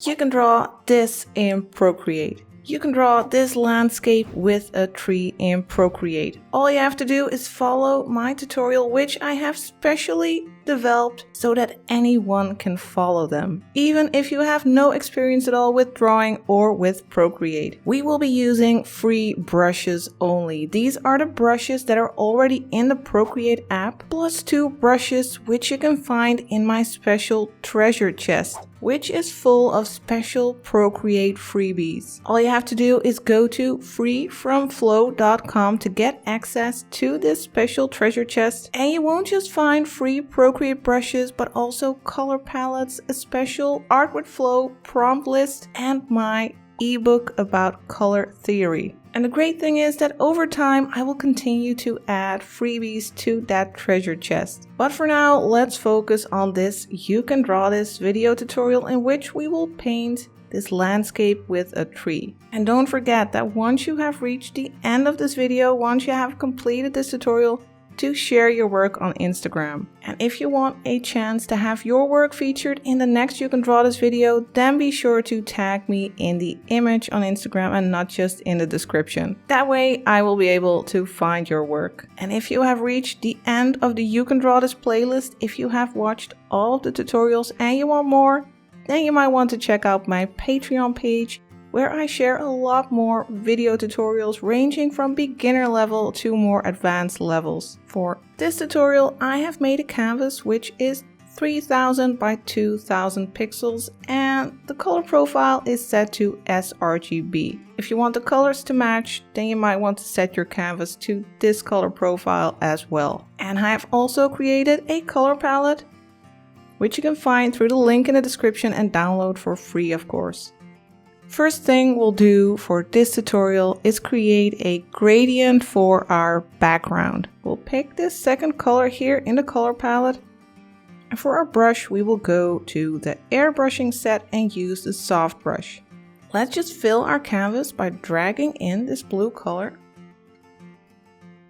You can draw this in Procreate. You can draw this landscape with a tree in Procreate. All you have to do is follow my tutorial, which I have specially developed so that anyone can follow them, even if you have no experience at all with drawing or with Procreate. We will be using free brushes only. These are the brushes that are already in the Procreate app, plus 2 brushes which you can find in my special treasure chest, which is full of special Procreate freebies. All you have to do is go to freefromflow.com to get access to this special treasure chest, and you won't just find free Procreate brushes, but also color palettes, a special art with flow prompt list, and my ebook about color theory. And the great thing is that over time I will continue to add freebies to that treasure chest. But for now, let's focus on this You Can Draw This video tutorial, in which we will paint this landscape with a tree. And don't forget that once you have reached the end of this video, once you have completed this tutorial, to share your work on Instagram. And if you want a chance to have your work featured in the next You Can Draw This video, then be sure to tag me in the image on Instagram and not just in the description. That way I will be able to find your work. And if you have reached the end of the You Can Draw This playlist, if you have watched all of the tutorials and you want more, then you might want to check out my Patreon page, where I share a lot more video tutorials ranging from beginner level to more advanced levels. For this tutorial, I have made a canvas which is 3000 by 2000 pixels, and the color profile is set to sRGB. If you want the colors to match, then you might want to set your canvas to this color profile as well. And I have also created a color palette, which you can find through the link in the description and download for free, of course. First thing we'll do for this tutorial is create a gradient for our background. We'll pick this second color here in the color palette. And for our brush, we will go to the airbrushing set and use the soft brush. Let's just fill our canvas by dragging in this blue color.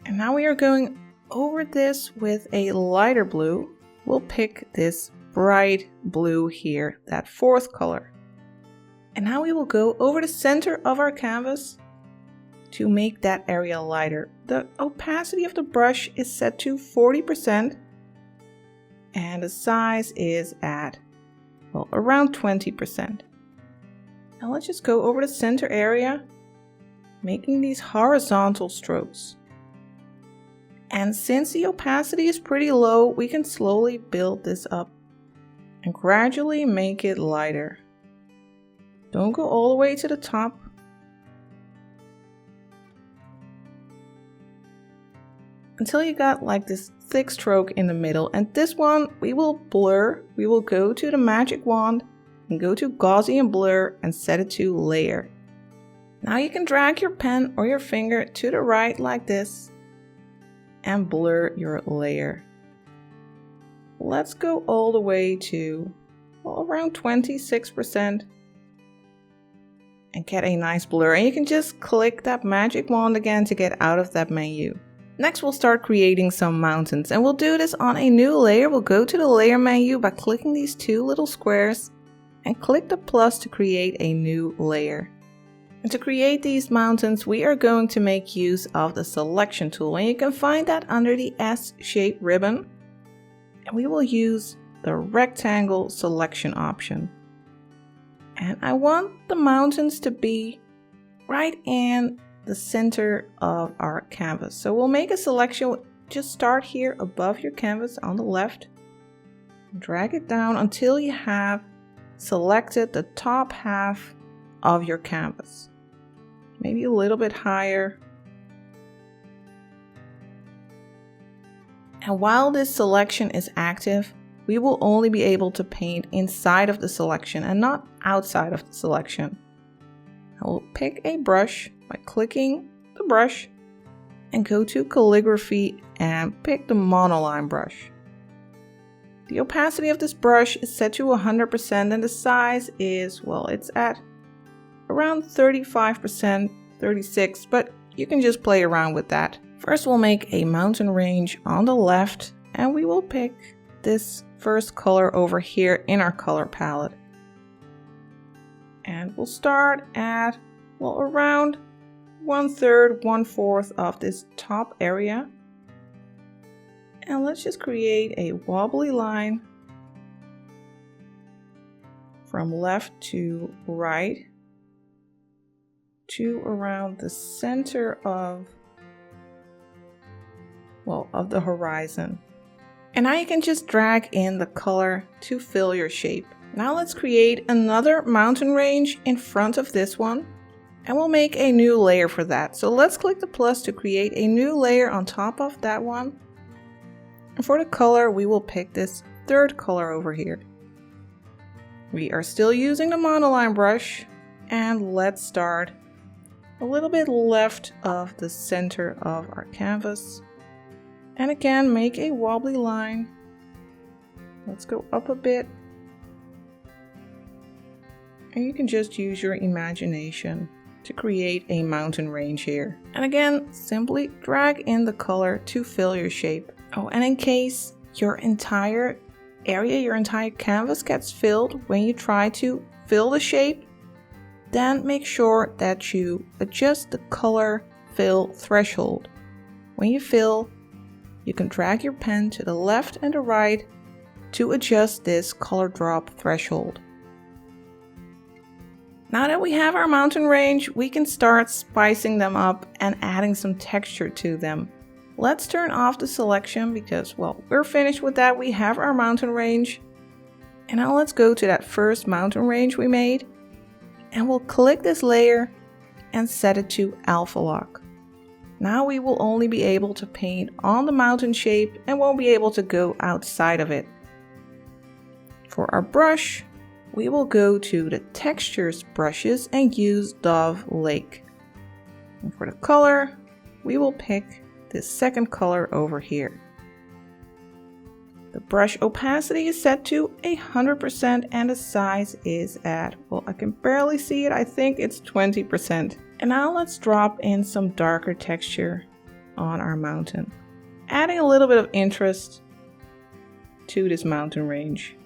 And now we are going over this with a lighter blue. We'll pick this bright blue here, that 4th color. And now we will go over the center of our canvas to make that area lighter. The opacity of the brush is set to 40% and the size is at, well, around 20%. Now let's just go over the center area, making these horizontal strokes. And since the opacity is pretty low, we can slowly build this up and gradually make it lighter. Don't go all the way to the top. Until you got like this thick stroke in the middle. And this one we will blur. We will go to the magic wand and go to Gaussian blur and set it to layer. Now you can drag your pen or your finger to the right like this and blur your layer. Let's go all the way to, well, around 26%. And get a nice blur, and you can just click that magic wand again to get out of that menu. Next we'll start creating some mountains, and we'll do this on a new layer. We'll go to the layer menu by clicking these 2 little squares and click the plus to create a new layer. And to create these mountains, we are going to make use of the selection tool, and you can find that under the S-shape ribbon. And we will use the rectangle selection option. And I want the mountains to be right in the center of our canvas. So we'll make a selection. Just start here above your canvas on the left. Drag it down until you have selected the top half of your canvas. Maybe a little bit higher. And while this selection is active, we will only be able to paint inside of the selection and not outside of the selection. I will pick a brush by clicking the brush and go to calligraphy and pick the monoline brush. The opacity of this brush is set to 100% and the size is, well, it's at around 35%, 36%, but you can just play around with that. First we'll make a mountain range on the left and we will pick this first color over here in our color palette. And we'll start at, well, around 1/3, 1/4 of this top area. And let's just create a wobbly line from left to right to around the center of, well, of the horizon. And now you can just drag in the color to fill your shape. Now let's create another mountain range in front of this one, and we'll make a new layer for that. So let's click the plus to create a new layer on top of that one. And for the color, we will pick this third color over here. We are still using the monoline brush, and let's start a little bit left of the center of our canvas. And again, make a wobbly line. Let's go up a bit. And you can just use your imagination to create a mountain range here. And again, simply drag in the color to fill your shape. Oh, and in case your entire area, your entire canvas gets filled when you try to fill the shape, then make sure that you adjust the color fill threshold. When you fill, you can drag your pen to the left and the right to adjust this color drop threshold. Now that we have our mountain range, we can start spicing them up and adding some texture to them. Let's turn off the selection because, well, we're finished with that. We have our mountain range. And now let's go to that first mountain range we made. And we'll click this layer and set it to alpha lock. Now we will only be able to paint on the mountain shape and won't be able to go outside of it. For our brush, we will go to the textures brushes and use Dove Lake. And for the color, we will pick this second color over here. The brush opacity is set to 100% and the size is at, well, I can barely see it, I think it's 20%. And now let's drop in some darker texture on our mountain, adding a little bit of interest to this mountain range.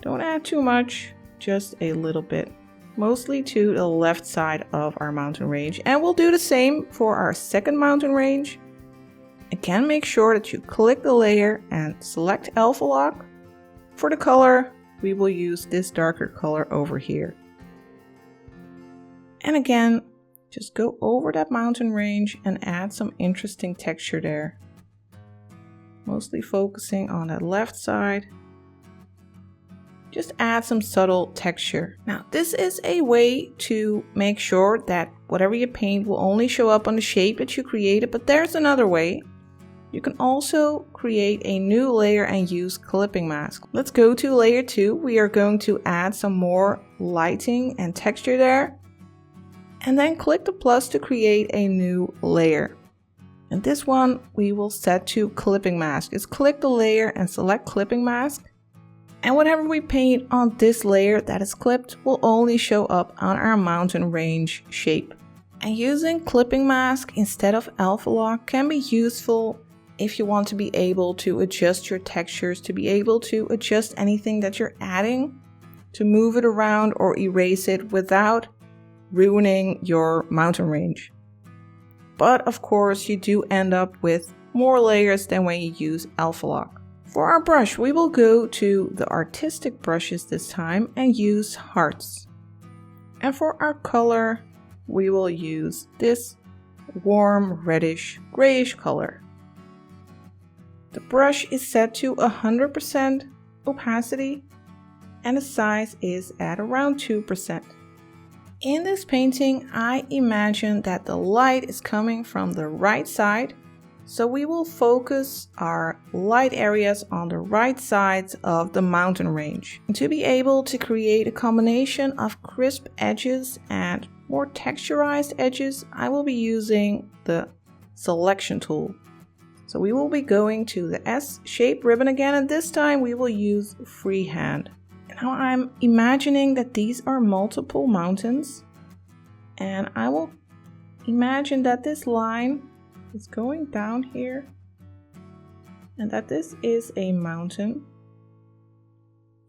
Don't add too much, just a little bit, mostly to the left side of our mountain range. And we'll do the same for our second mountain range. Again, make sure that you click the layer and select alpha lock. For the color, we will use this darker color over here. And again, just go over that mountain range and add some interesting texture there. Mostly focusing on that left side. Just add some subtle texture. Now, this is a way to make sure that whatever you paint will only show up on the shape that you created, but there's another way. You can also create a new layer and use clipping mask. Let's go to layer 2. We are going to add some more lighting and texture there. And then click the plus to create a new layer. And this one we will set to clipping mask. Just click the layer and select clipping mask. And whatever we paint on this layer that is clipped will only show up on our mountain range shape. And using clipping mask instead of alpha lock can be useful if you want to be able to adjust your textures, to be able to adjust anything that you're adding, to move it around or erase it without ruining your mountain range. But of course, you do end up with more layers than when you use alpha lock. For our brush, we will go to the artistic brushes this time and use hearts. And for our color, we will use this warm reddish grayish color. The brush is set to 100% opacity and the size is at around 2%. In this painting, I imagine that the light is coming from the right side, so we will focus our light areas on the right sides of the mountain range. And to be able to create a combination of crisp edges and more texturized edges, I will be using the selection tool. So we will be going to the S shape ribbon again, and this time we will use freehand. Now I'm imagining that these are multiple mountains, and I will imagine that this line is going down here and that this is a mountain.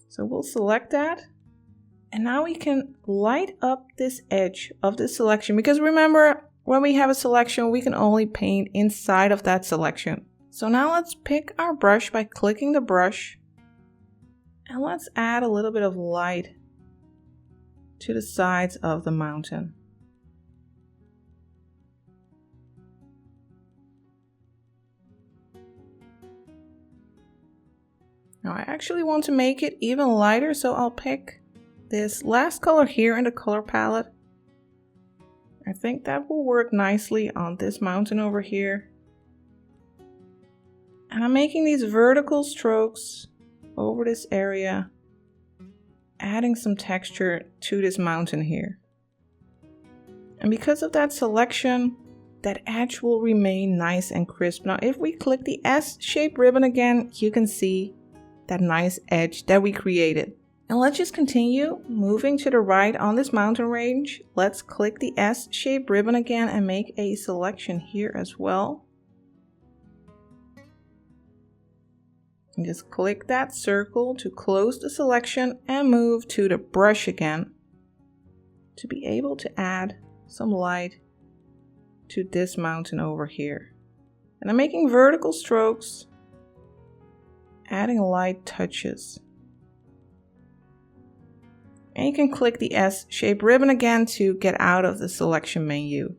So we'll select that And now we can light up this edge of the selection, because remember, when we have a selection, we can only paint inside of that selection. So now let's pick our brush by clicking the brush, and let's add a little bit of light to the sides of the mountain. Now I actually want to make it even lighter, so I'll pick this last color here in the color palette. I think that will work nicely on this mountain over here. And I'm making these vertical strokes over this area, adding some texture to this mountain here. And because of that selection, that edge will remain nice and crisp. Now if we click the S-shaped ribbon again, you can see that nice edge that we created. And let's just continue moving to the right on this mountain range. Let's click the S-shaped ribbon again and make a selection here as well. And just click that circle to close the selection and move to the brush again to be able to add some light to this mountain over here. And I'm making vertical strokes, adding light touches. And you can click the S-shaped ribbon again to get out of the selection menu.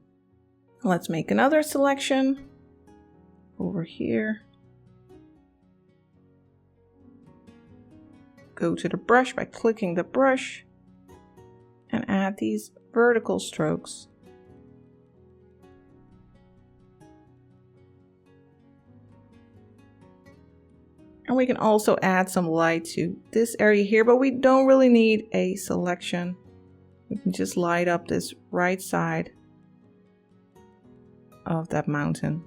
Let's make another selection over here. Go to the brush by clicking the brush and add these vertical strokes. And we can also add some light to this area here, but we don't really need a selection. We can just light up this right side of that mountain.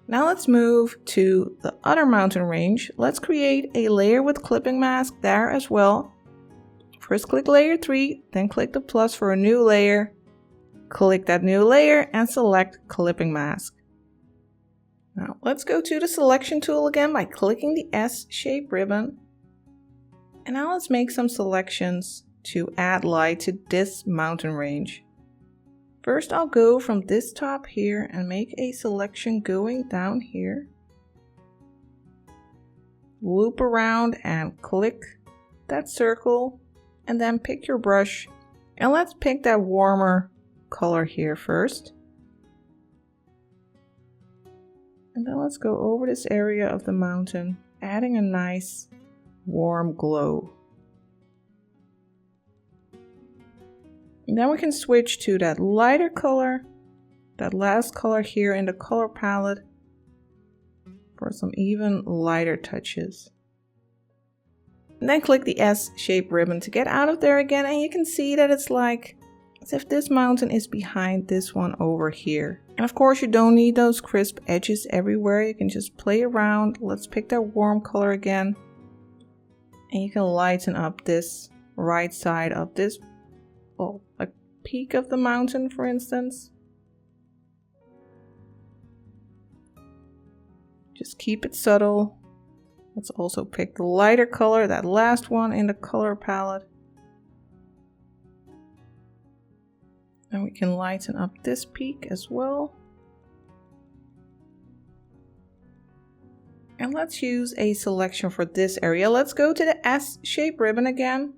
Now let's move to the other mountain range. Let's create a layer with clipping mask there as well. First click layer 3, then click the plus for a new layer. Click that new layer and select clipping mask. Now let's go to the selection tool again by clicking the S-shaped ribbon. And now let's make some selections to add light to this mountain range. First I'll go from this top here and make a selection going down here. Loop around and click that circle and then pick your brush. And let's pick that warmer color here first. And then let's go over this area of the mountain, adding a nice warm glow. And then we can switch to that lighter color, that last color here in the color palette, for some even lighter touches. And then click the S-shaped ribbon to get out of there again, and you can see that it's like as if this mountain is behind this one over here. And of course you don't need those crisp edges everywhere, you can just play around. Let's pick that warm color again. And you can lighten up this right side of this, like peak of the mountain for instance. Just keep it subtle. Let's also pick the lighter color, that last one in the color palette. And we can lighten up this peak as well. And let's use a selection for this area. Let's go to the S-shaped ribbon again.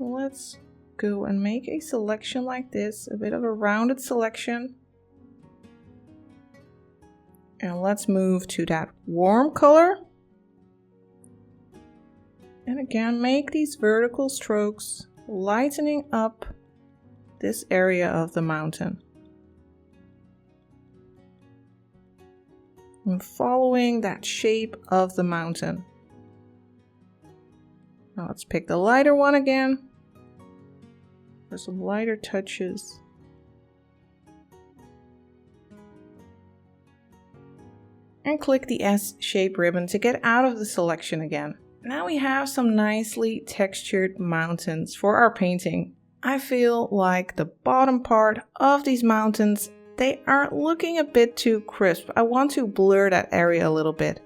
Let's go and make a selection like this, a bit of a rounded selection. And let's move to that warm color. And again, make these vertical strokes, lightening up this area of the mountain. And following that shape of the mountain. Now let's pick the lighter one again for some lighter touches. And click the S-shaped ribbon to get out of the selection again. Now we have some nicely textured mountains for our painting. I feel like the bottom part of these mountains, they are looking a bit too crisp. I want to blur that area a little bit.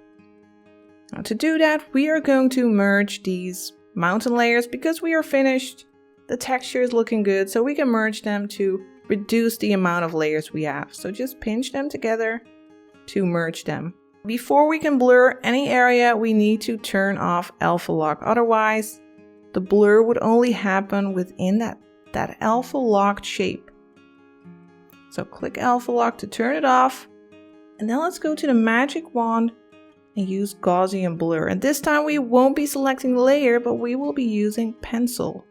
Now to do that, we are going to merge these mountain layers because we are finished. The texture is looking good, so we can merge them to reduce the amount of layers we have. So just pinch them together to merge them. Before we can blur any area, we need to turn off alpha lock. Otherwise, the blur would only happen within that alpha locked shape. So click alpha lock to turn it off. And then let's go to the magic wand and use Gaussian blur. And this time we won't be selecting the layer, but we will be using pencil.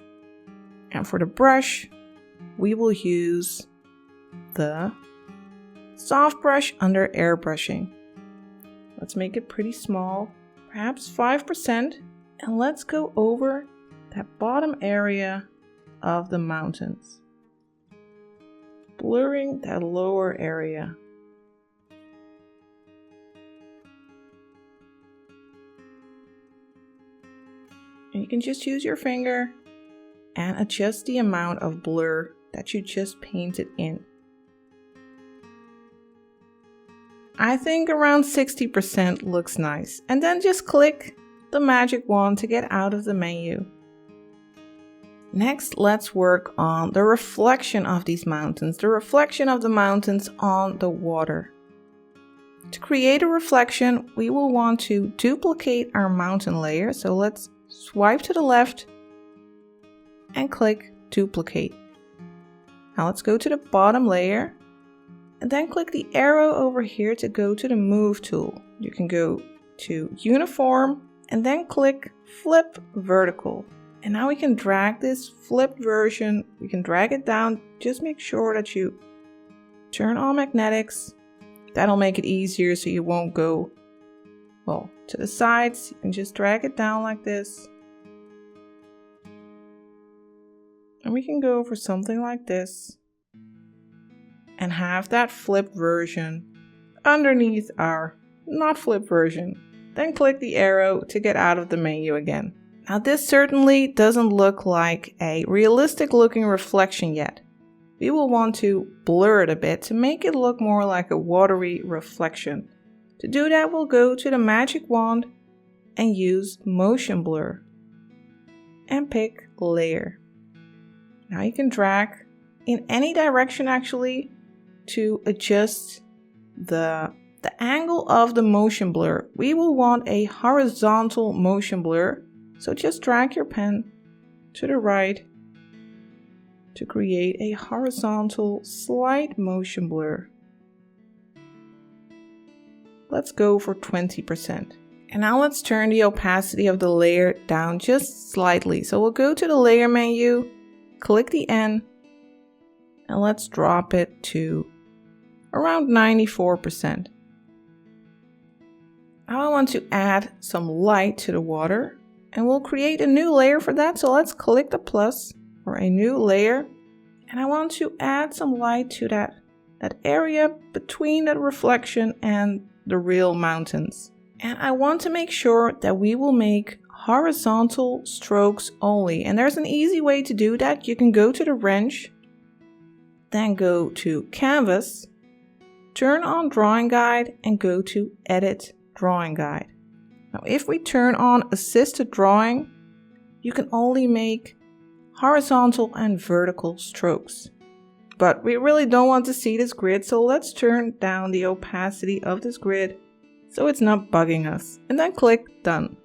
And for the brush, we will use the soft brush under airbrushing. Let's make it pretty small, perhaps 5%. And let's go over that bottom area of the mountains, blurring that lower area. And you can just use your finger and adjust the amount of blur that you just painted in. I think around 60% looks nice. And then just click the magic wand to get out of the menu. Next, let's work on the reflection of these mountains, the reflection of the mountains on the water. To create a reflection, we will want to duplicate our mountain layer. So let's swipe to the left and click duplicate. Now let's go to the bottom layer and then click the arrow over here to go to the move tool. You can go to uniform and then click flip vertical. And now we can drag this flipped version. We can drag it down. Just make sure that you turn on magnetics. That'll make it easier so you won't go, well, to the sides. You can just drag it down like this. And we can go for something like this and have that flipped version underneath our not flipped version. Then click the arrow to get out of the menu again. Now this certainly doesn't look like a realistic looking reflection yet. We will want to blur it a bit to make it look more like a watery reflection. To do that, we'll go to the magic wand and use motion blur and pick layer. Now you can drag in any direction actually to adjust the angle of the motion blur. We will want a horizontal motion blur. So just drag your pen to the right to create a horizontal slight motion blur. Let's go for 20%. And now let's turn the opacity of the layer down just slightly. So we'll go to the layer menu, click the N, and let's drop it to around 94%. Now I want to add some light to the water. And we'll create a new layer for that. So let's click the plus for a new layer. And I want to add some light to that area between that reflection and the real mountains. And I want to make sure that we will make horizontal strokes only. And there's an easy way to do that. You can go to the wrench, then go to canvas, turn on drawing guide and go to edit drawing guide. Now, if we turn on assisted drawing, you can only make horizontal and vertical strokes. But we really don't want to see this grid, so let's turn down the opacity of this grid so it's not bugging us. And then click done.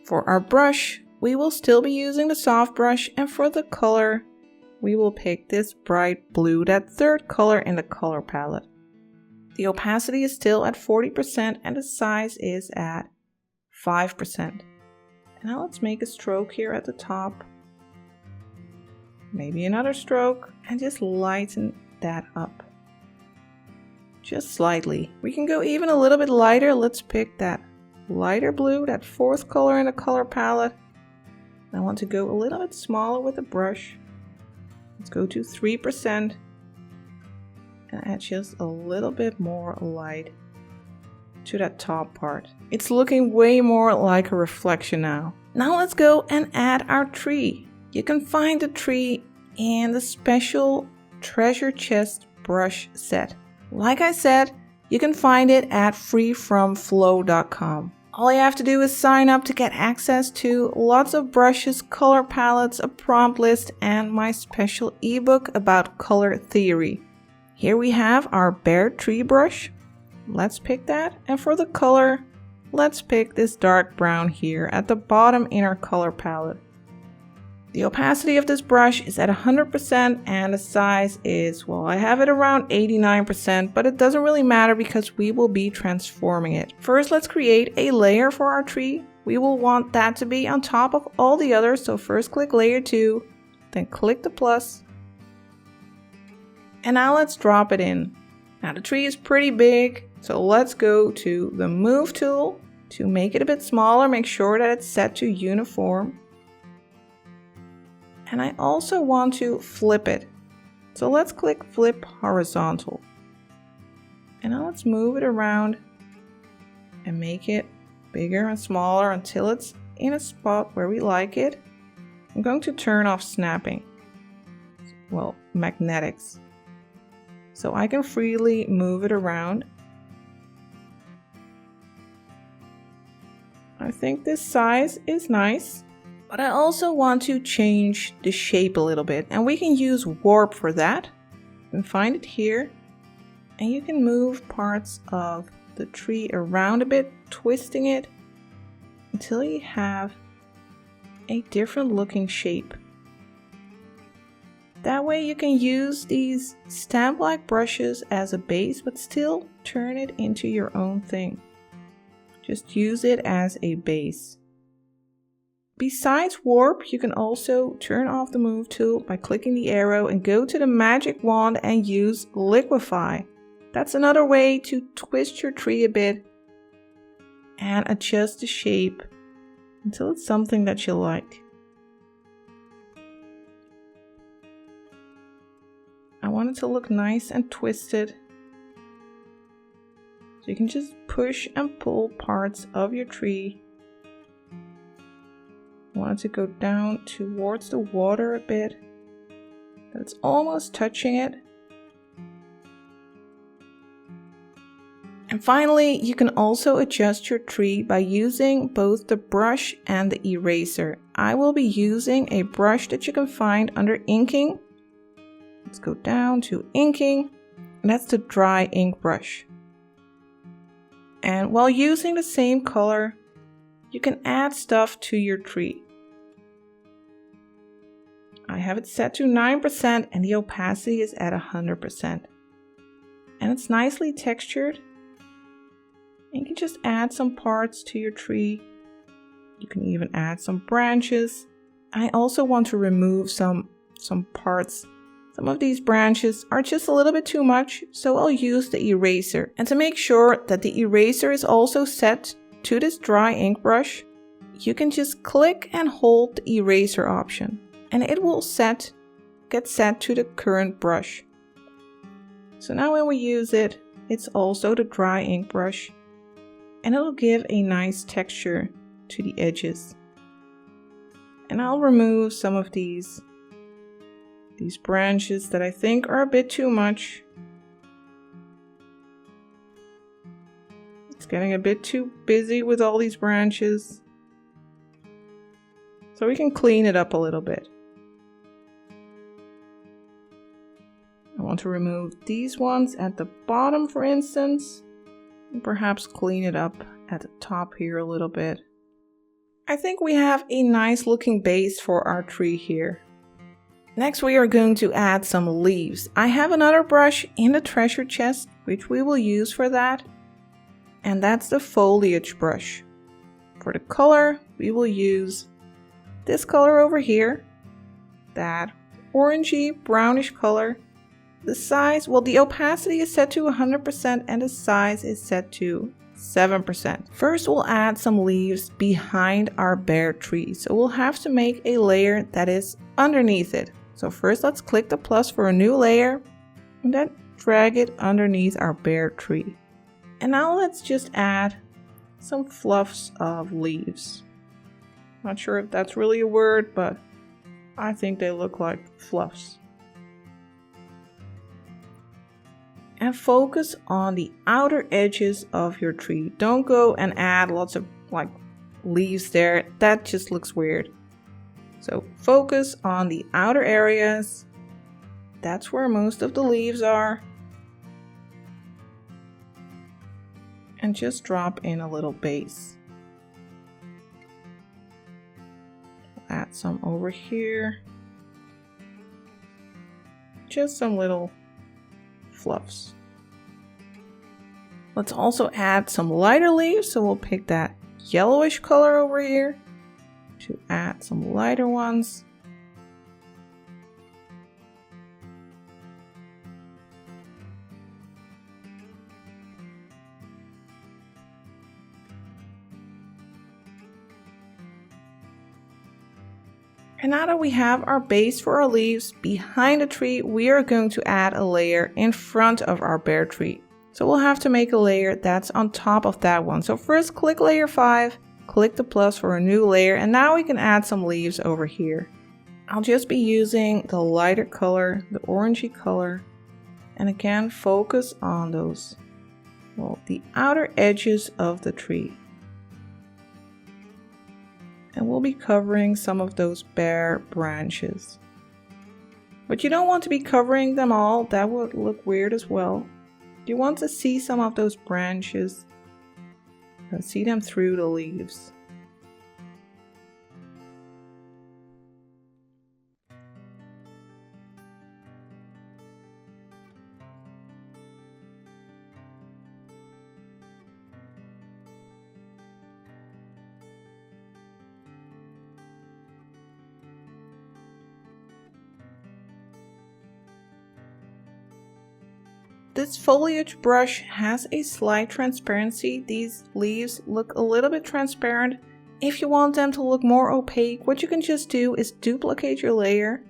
For our brush, we will still be using the soft brush, and for the color, we will pick this bright blue, that third color in the color palette. The opacity is still at 40% and the size is at 5%. And now let's make a stroke here at the top. Maybe another stroke and just lighten that up. Just slightly. We can go even a little bit lighter. Let's pick that lighter blue, that fourth color in the color palette. I want to go a little bit smaller with the brush. Let's go to 3% and add just a little bit more light to that top part. It's looking way more like a reflection now. Now let's go and add our tree. You can find the tree in the special treasure chest brush set. Like I said, you can find it at freefromflow.com. All you have to do is sign up to get access to lots of brushes, color palettes, a prompt list, and my special ebook about color theory. Here we have our bare tree brush. Let's pick that. And for the color, let's pick this dark brown here at the bottom in our color palette. The opacity of this brush is at 100% and the size is, well, I have it around 89%, but it doesn't really matter because we will be transforming it. First, let's create a layer for our tree. We will want that to be on top of all the others, so first click layer 2, then click the plus. And now let's drop it in. Now the tree is pretty big, so let's go to the move tool to make it a bit smaller. Make sure that it's set to uniform. And I also want to flip it. So let's click flip horizontal. And now let's move it around and make it bigger and smaller until it's in a spot where we like it. I'm going to turn off snapping. Well, magnetics. So I can freely move it around. I think this size is nice. But I also want to change the shape a little bit, and we can use warp for that. You can find it here, and you can move parts of the tree around a bit, twisting it until you have a different looking shape. That way you can use these stamp-like brushes as a base, but still turn it into your own thing. Just use it as a base. Besides warp, you can also turn off the move tool by clicking the arrow and go to the magic wand and use liquefy. That's another way to twist your tree a bit and adjust the shape until it's something that you like. I want it to look nice and twisted. So you can just push and pull parts of your tree. I want it to go down towards the water a bit. It's almost touching it. And finally, you can also adjust your tree by using both the brush and the eraser. I will be using a brush that you can find under inking. Let's go down to inking. And that's the dry ink brush. And while using the same color, you can add stuff to your tree. I have it set to 9% and the opacity is at 100%. And it's nicely textured. And you can just add some parts to your tree. You can even add some branches. I also want to remove some parts. Some of these branches are just a little bit too much, so I'll use the eraser. And to make sure that the eraser is also set to this dry ink brush, you can just click and hold the eraser option. And it will get set to the current brush. So now when we use it, it's also the dry ink brush. And it'll give a nice texture to the edges. And I'll remove some of these branches that I think are a bit too much. It's getting a bit too busy with all these branches. So we can clean it up a little bit. I want to remove these ones at the bottom, for instance, and perhaps clean it up at the top here a little bit. I think we have a nice looking base for our tree here. Next we are going to add some leaves. I have another brush in the treasure chest which we will use for that, and that's the foliage brush. For the color we will use this color over here, that orangey brownish color. The size, well, the opacity is set to 100% and the size is set to 7%. First, we'll add some leaves behind our bare tree. So we'll have to make a layer that is underneath it. So first, let's click the plus for a new layer and then drag it underneath our bare tree. And now let's just add some fluffs of leaves. Not sure if that's really a word, but I think they look like fluffs. And focus on the outer edges of your tree. Don't go and add lots of like leaves there. That just looks weird. So focus on the outer areas. That's where most of the leaves are. And just drop in a little base. Add some over here. Just some little fluffs. Let's also add some lighter leaves, so we'll pick that yellowish color over here to add some lighter ones. And now that we have our base for our leaves behind the tree, we are going to add a layer in front of our bare tree. So we'll have to make a layer that's on top of that one. So first click layer 5, click the plus for a new layer, and now we can add some leaves over here. I'll just be using the lighter color, the orangey color, and again focus on those, well, the outer edges of the tree. And we'll be covering some of those bare branches. But you don't want to be covering them all, that would look weird as well. You want to see some of those branches and see them through the leaves. This foliage brush has a slight transparency. These leaves look a little bit transparent. If you want them to look more opaque, what you can just do is duplicate your layer.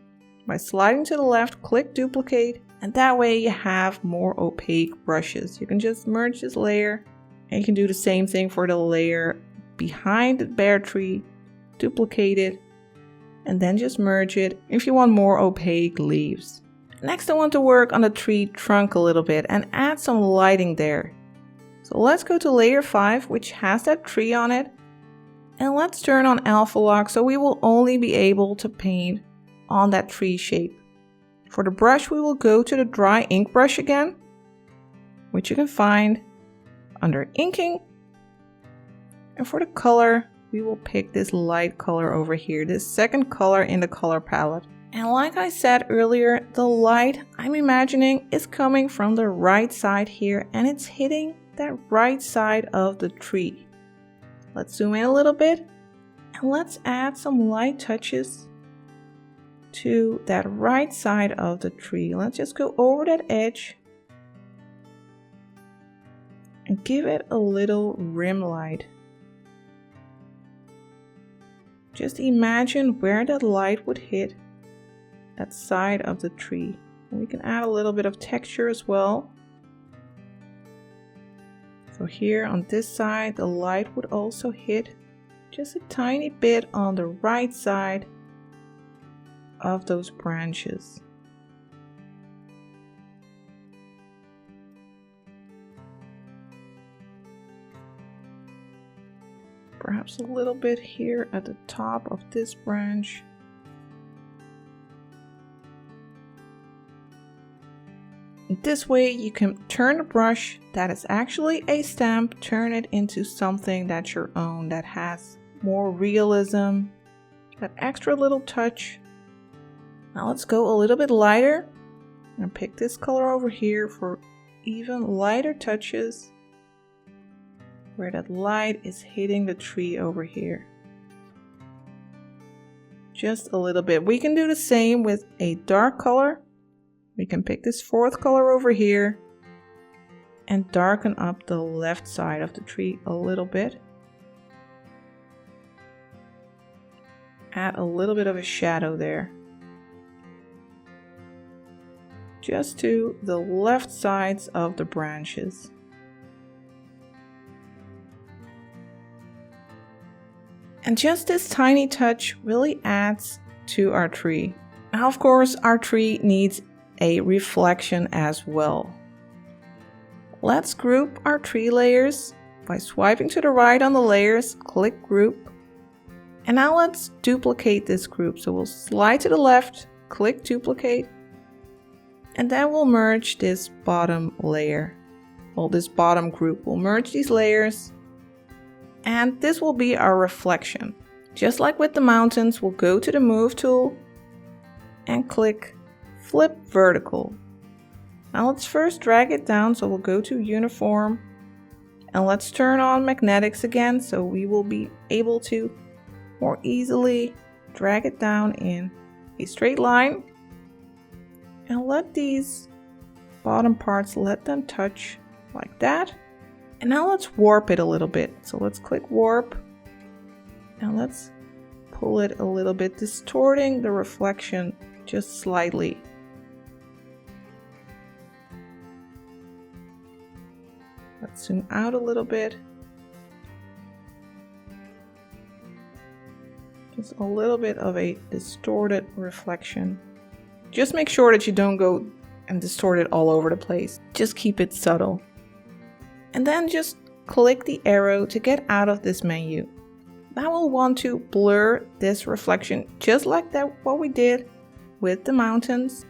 By sliding to the left, click duplicate, and that way you have more opaque brushes. You can just merge this layer, and you can do the same thing for the layer behind the bare tree. Duplicate it, and then just merge it if you want more opaque leaves. Next, I want to work on the tree trunk a little bit and add some lighting there. So let's go to layer 5, which has that tree on it. And let's turn on alpha lock so we will only be able to paint on that tree shape. For the brush, we will go to the dry ink brush again, which you can find under inking. And for the color, we will pick this light color over here, this second color in the color palette. And like I said earlier, the light I'm imagining is coming from the right side here and it's hitting that right side of the tree. Let's zoom in a little bit and let's add some light touches to that right side of the tree. Let's just go over that edge and give it a little rim light. Just imagine where that light would hit that side of the tree. And we can add a little bit of texture as well. So here on this side, the light would also hit just a tiny bit on the right side of those branches. Perhaps a little bit here at the top of this branch. This way you can turn the brush that is actually a stamp, turn it into something that's your own, that has more realism, that extra little touch. Now let's go a little bit lighter and pick this color over here for even lighter touches where that light is hitting the tree over here. Just a little bit. We can do the same with a dark color. We can pick this fourth color over here and darken up the left side of the tree a little bit. Add a little bit of a shadow there. Just to the left sides of the branches. And just this tiny touch really adds to our tree. Now, of course, our tree needs a reflection as well. Let's group our tree layers by swiping to the right on the layers, click group. And now let's duplicate this group. So we'll slide to the left, click duplicate, and then we'll merge this bottom layer. Well, this bottom group. We'll merge these layers, and this will be our reflection. Just like with the mountains, we'll go to the move tool and click flip vertical. Now let's first drag it down, so we'll go to uniform and let's turn on magnetics again, so we will be able to more easily drag it down in a straight line. And let these bottom parts, let them touch like that. And now let's warp it a little bit. So let's click warp and let's pull it a little bit, distorting the reflection just slightly. Let's zoom out a little bit. Just a little bit of a distorted reflection. Just make sure that you don't go and distort it all over the place. Just keep it subtle. And then just click the arrow to get out of this menu. Now we'll want to blur this reflection just like that, what we did with the mountains.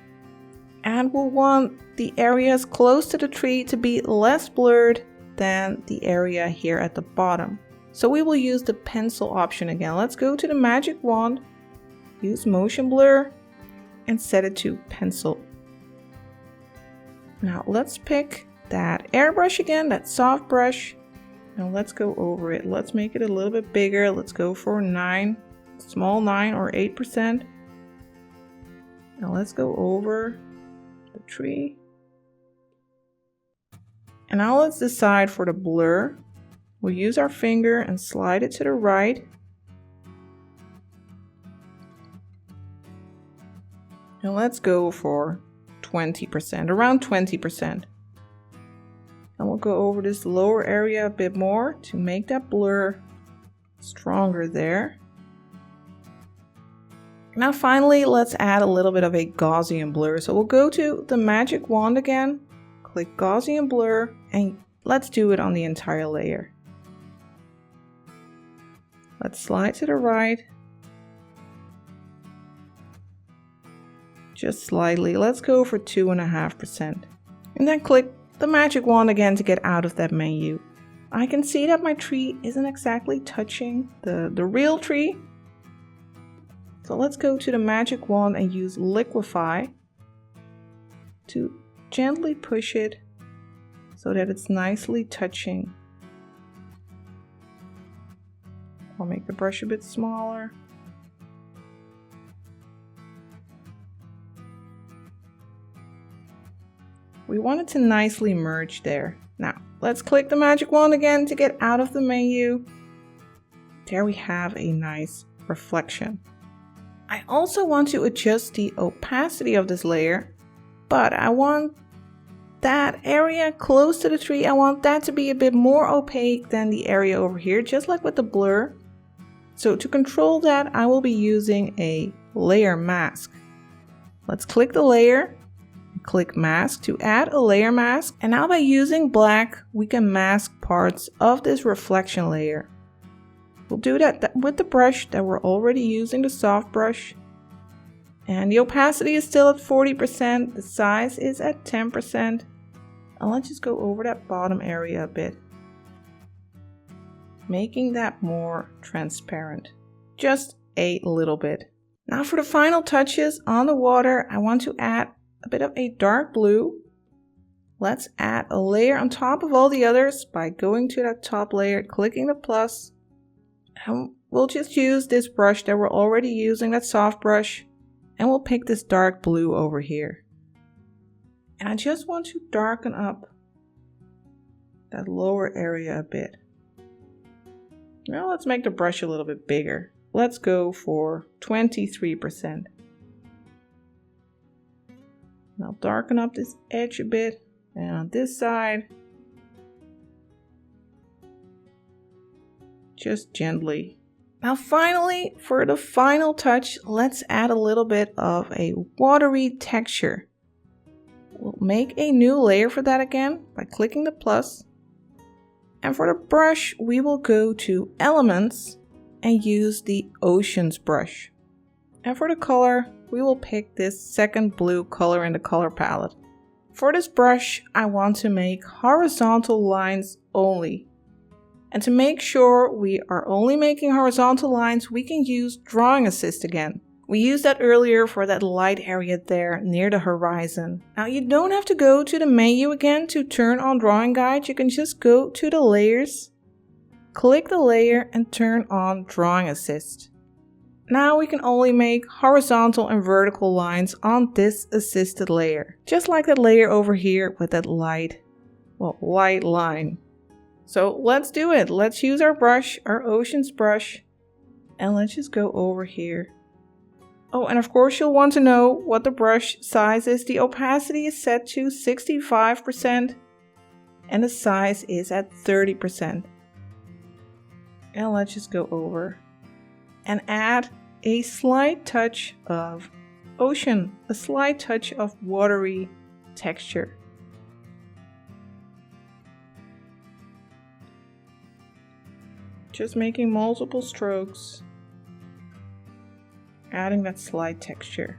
And we'll want the areas close to the tree to be less blurred than the area here at the bottom. So we will use the pencil option again. Let's go to the magic wand, use motion blur, and set it to pencil. Now let's pick that airbrush again, that soft brush, and let's go over it. Let's make it a little bit bigger. Let's go for 9, small 9 or 8%. Now let's go over the tree. And now let's decide for the blur. We'll use our finger and slide it to the right. And let's go for 20%, around 20%. And we'll go over this lower area a bit more to make that blur stronger there. Now finally, let's add a little bit of a Gaussian blur. So we'll go to the magic wand again, click Gaussian blur, and let's do it on the entire layer. Let's slide to the right. Just slightly. Let's go for 2.5%. And then click the magic wand again to get out of that menu. I can see that my tree isn't exactly touching the real tree. So let's go to the magic wand and use liquify to gently push it so that it's nicely touching. I'll make the brush a bit smaller. We want it to nicely merge there. Now, let's click the magic wand again to get out of the menu. There we have a nice reflection. I also want to adjust the opacity of this layer, but I want that area close to the tree, I want that to be a bit more opaque than the area over here, just like with the blur. So to control that, I will be using a layer mask. Let's click the layer, click mask to add a layer mask. And now by using black, we can mask parts of this reflection layer. We'll do that with the brush that we're already using, the soft brush. And the opacity is still at 40%, the size is at 10%. And let's just go over that bottom area a bit, making that more transparent, just a little bit. Now for the final touches on the water, I want to add a bit of a dark blue. Let's add a layer on top of all the others by going to that top layer, clicking the plus. And we'll just use this brush that we're already using, that soft brush, and we'll pick this dark blue over here. And I just want to darken up that lower area a bit. Now let's make the brush a little bit bigger. Let's go for 23%. Now darken up this edge a bit, and on this side, just gently. Now finally, for the final touch, let's add a little bit of a watery texture. We'll make a new layer for that again by clicking the plus. And for the brush, we will go to Elements and use the Oceans brush. And for the color, we will pick this second blue color in the color palette. For this brush, I want to make horizontal lines only. And to make sure we are only making horizontal lines, we can use Drawing Assist again. We used that earlier for that light area there near the horizon. Now you don't have to go to the menu again to turn on Drawing Guide. You can just go to the layers, click the layer and turn on Drawing Assist. Now we can only make horizontal and vertical lines on this assisted layer. Just like that layer over here with that light line. So let's do it. Let's use our brush, our Oceans brush, and let's just go over here. Oh, and of course you'll want to know what the brush size is. The opacity is set to 65% and the size is at 30%. And let's just go over and add a slight touch of ocean, a slight touch of watery texture. Just making multiple strokes, adding that slight texture.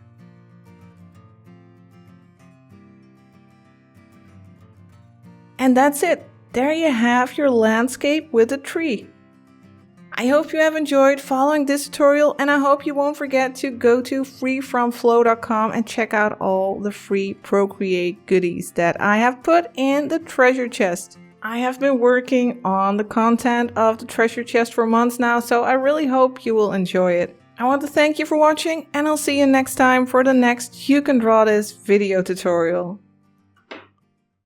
And that's it. There you have your landscape with a tree. I hope you have enjoyed following this tutorial, and I hope you won't forget to go to freefromflow.com and check out all the free Procreate goodies that I have put in the treasure chest. I have been working on the content of the treasure chest for months now, so I really hope you will enjoy it. I want to thank you for watching, and I'll see you next time for the next You Can Draw This video tutorial.